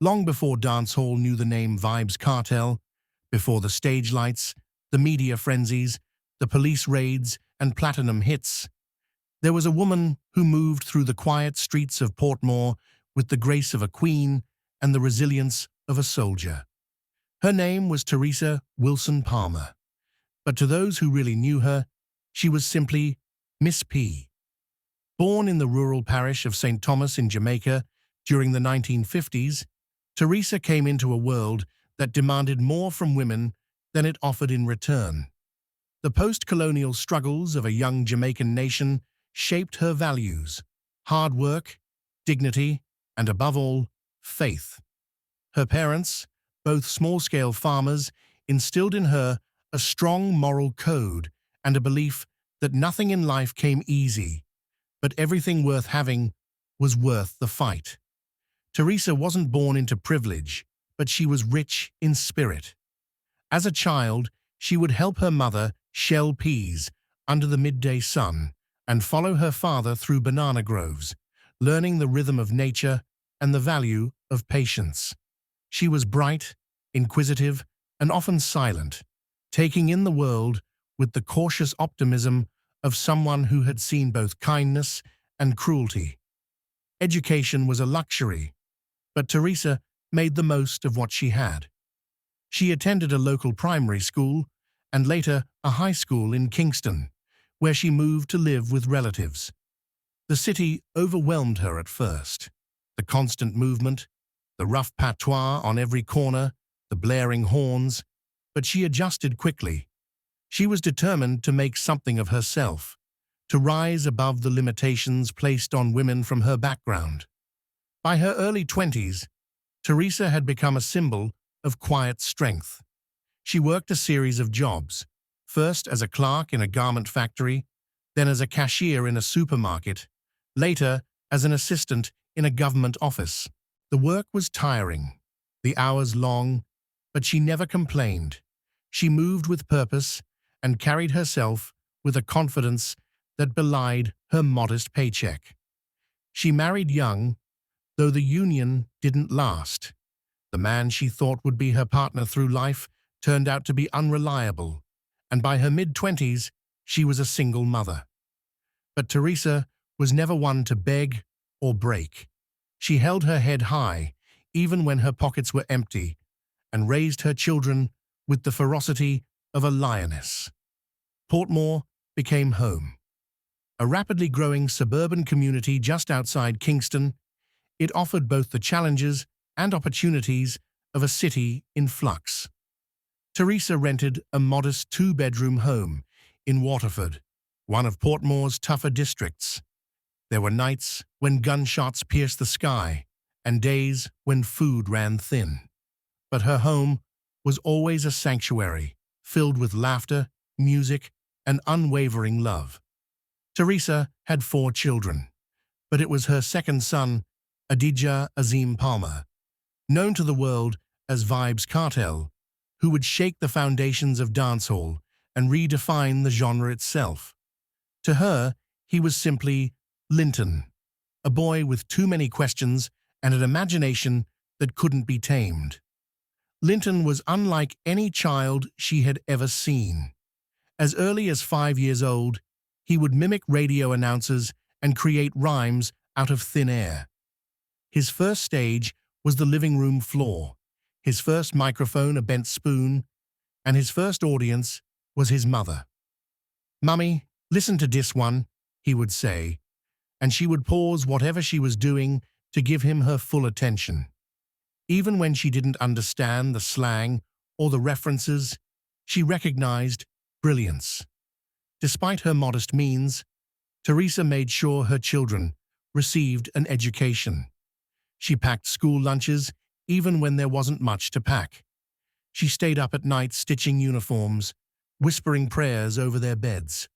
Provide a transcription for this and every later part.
Long before dancehall knew the name Vibes Kartel, before the stage lights, the media frenzies, the police raids, and platinum hits, there was a woman who moved through the quiet streets of Portmore with the grace of a queen and the resilience of a soldier. Her name was Theresa Wilson Palmer, but to those who really knew her, she was simply Miss P. Born in the rural parish of St. Thomas in Jamaica during the 1950s, Theresa came into a world that demanded more from women than it offered in return. The post-colonial struggles of a young Jamaican nation shaped her values: hard work, dignity, and above all, faith. Her parents, both small-scale farmers, instilled in her a strong moral code and a belief that nothing in life came easy, but everything worth having was worth the fight. Theresa wasn't born into privilege, but she was rich in spirit. As a child, she would help her mother shell peas under the midday sun and follow her father through banana groves, learning the rhythm of nature and the value of patience. She was bright, inquisitive, and often silent, taking in the world with the cautious optimism of someone who had seen both kindness and cruelty. Education was a luxury, but Theresa made the most of what she had. She attended a local primary school and later a high school in Kingston, where she moved to live with relatives. The city overwhelmed her at first. The constant movement, the rough patois on every corner, the blaring horns, but she adjusted quickly. She was determined to make something of herself, to rise above the limitations placed on women from her background. By her early 20s, Theresa had become a symbol of quiet strength. She worked a series of jobs, first as a clerk in a garment factory, then as a cashier in a supermarket, later as an assistant in a government office. The work was tiring, the hours long, but she never complained. She moved with purpose and carried herself with a confidence that belied her modest paycheck. She married young, though the union didn't last. The man she thought would be her partner through life turned out to be unreliable, and by her mid-20s, she was a single mother. But Theresa was never one to beg or break. She held her head high, even when her pockets were empty, and raised her children with the ferocity of a lioness. Portmore became home. A rapidly growing suburban community just outside Kingston, it offered both the challenges and opportunities of a city in flux. Theresa rented a modest two-bedroom home in Waterford, one of Portmore's tougher districts. There were nights when gunshots pierced the sky and days when food ran thin. But her home was always a sanctuary, filled with laughter, music, and unwavering love. Theresa had 4 children, but it was her second son, Adija Azim Palmer, known to the world as Vibes Kartel, who would shake the foundations of dancehall and redefine the genre itself. To her, he was simply Linton, a boy with too many questions and an imagination that couldn't be tamed. Linton was unlike any child she had ever seen. As early as 5 years old, he would mimic radio announcers and create rhymes out of thin air. His first stage was the living room floor, his first microphone a bent spoon, and his first audience was his mother. "Mummy, listen to this one," he would say, and she would pause whatever she was doing to give him her full attention. Even when she didn't understand the slang or the references, she recognized brilliance. Despite her modest means, Theresa made sure her children received an education. She packed school lunches even when there wasn't much to pack. She stayed up at night stitching uniforms, whispering prayers over their beds.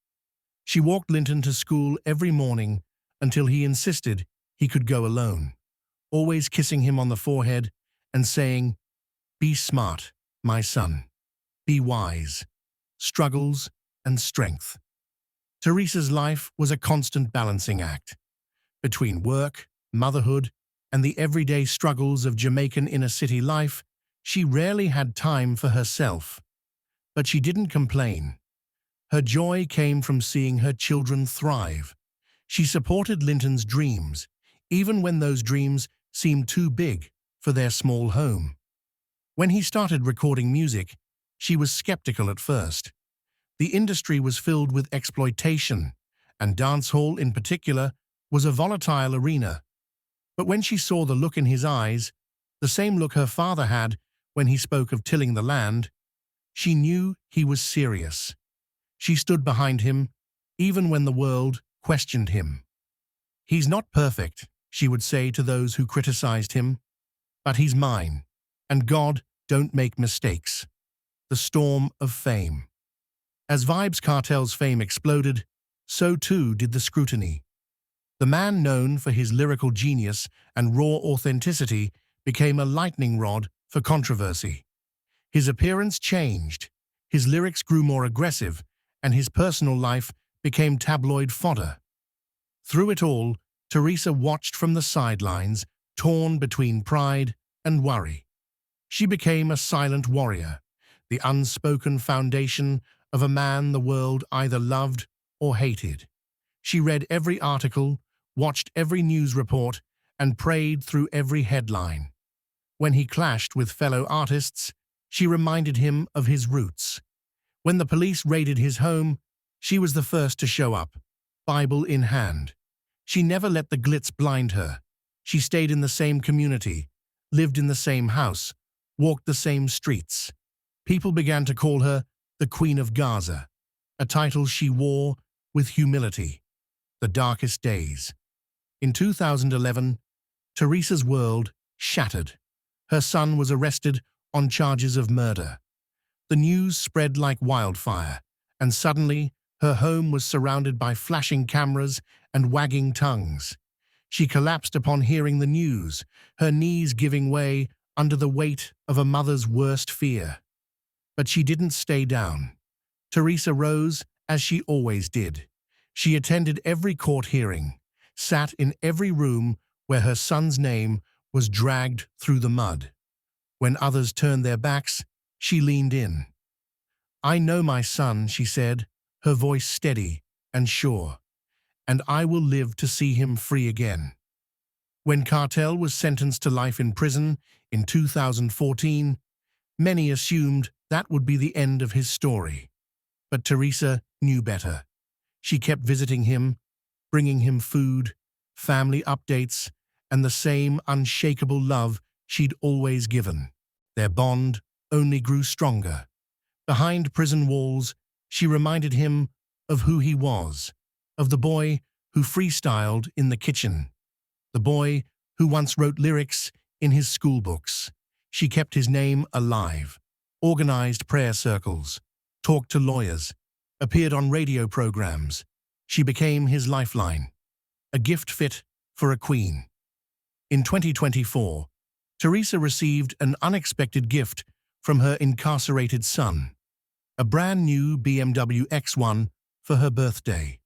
She walked Linton to school every morning until he insisted he could go alone, always kissing him on the forehead and saying, "Be smart, my son. Be wise. Struggles and strength." Theresa's life was a constant balancing act between work, motherhood, and the everyday struggles of Jamaican inner-city life, she rarely had time for herself. But she didn't complain. Her joy came from seeing her children thrive. She supported Linton's dreams, even when those dreams seemed too big for their small home. When he started recording music, she was skeptical at first. The industry was filled with exploitation, and dancehall in particular was a volatile arena. But when she saw the look in his eyes, the same look her father had when he spoke of tilling the land, she knew he was serious. She stood behind him, even when the world questioned him. "He's not perfect," she would say to those who criticized him, "but he's mine, and God don't make mistakes." The storm of fame. As Vibes Kartel's fame exploded, so too did the scrutiny. The man known for his lyrical genius and raw authenticity became a lightning rod for controversy. His appearance changed, his lyrics grew more aggressive, and his personal life became tabloid fodder. Through it all, Theresa watched from the sidelines, torn between pride and worry. She became a silent warrior, the unspoken foundation of a man the world either loved or hated. She read every article, watched every news report, and prayed through every headline. When he clashed with fellow artists, she reminded him of his roots. When the police raided his home, she was the first to show up, Bible in hand. She never let the glitz blind her. She stayed in the same community, lived in the same house, walked the same streets. People began to call her the Queen of Gaza, a title she wore with humility. The darkest days. In 2011, Theresa's world shattered. Her son was arrested on charges of murder. The news spread like wildfire, and suddenly her home was surrounded by flashing cameras and wagging tongues. She collapsed upon hearing the news, her knees giving way under the weight of a mother's worst fear. But she didn't stay down. Theresa rose as she always did. She attended every court hearing, sat in every room where her son's name was dragged through the mud. When others turned their backs, she leaned in. "I know my son," she said, her voice steady and sure, "and I will live to see him free again." When Kartel was sentenced to life in prison in 2014, many assumed that would be the end of his story. But Theresa knew better. She kept visiting him, bringing him food, family updates, and the same unshakable love she'd always given. Their bond only grew stronger. Behind prison walls, she reminded him of who he was, of the boy who freestyled in the kitchen, the boy who once wrote lyrics in his school books. She kept his name alive, organized prayer circles, talked to lawyers, appeared on radio programs. She became his lifeline, a gift fit for a queen. In 2024, Theresa received an unexpected gift from her incarcerated son, a brand new BMW X1 for her birthday.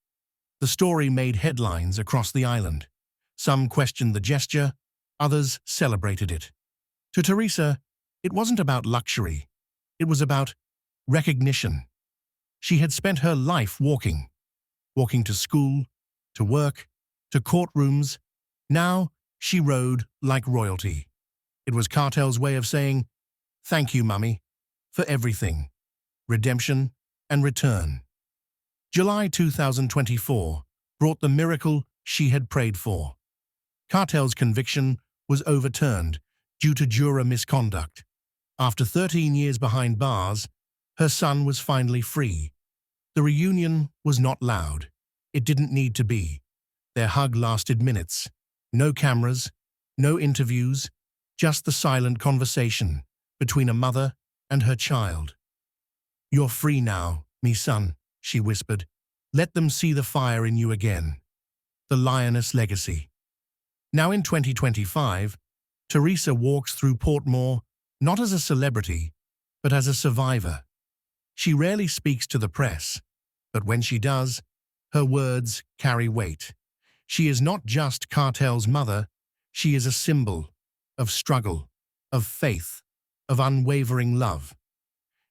The story made headlines across the island. Some questioned the gesture, others celebrated it. To Theresa, it wasn't about luxury. It was about recognition. She had spent her life walking to school, to work, to courtrooms. Now she rode like royalty. It was Kartel's way of saying, "Thank you, Mummy, for everything." Redemption and return. July 2024 brought the miracle she had prayed for. Kartel's conviction was overturned due to juror misconduct. After 13 years behind bars, her son was finally free. The reunion was not loud. It didn't need to be. Their hug lasted minutes. No cameras, no interviews, just the silent conversation between a mother and her child. "You're free now, me son," she whispered. "Let them see the fire in you again." The lioness legacy. Now in 2025, Theresa walks through Portmore not as a celebrity, but as a survivor. She rarely speaks to the press, but when she does, her words carry weight. She is not just Kartel's mother, She is a symbol of struggle, of faith, of unwavering love.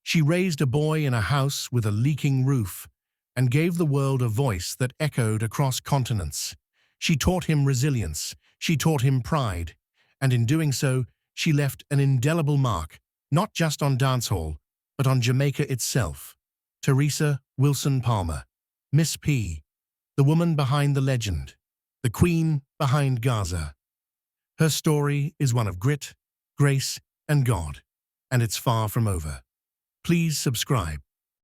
She raised a boy in a house with a leaking roof and gave the world a voice that echoed across continents. She taught him resilience, she taught him pride, and in doing so, she left an indelible mark, not just on dancehall, but on Jamaica itself. Theresa Wilson Palmer, Miss P, the woman behind the legend, the queen behind Gaza. Her story is one of grit, grace, and God, and it's far from over. Please subscribe.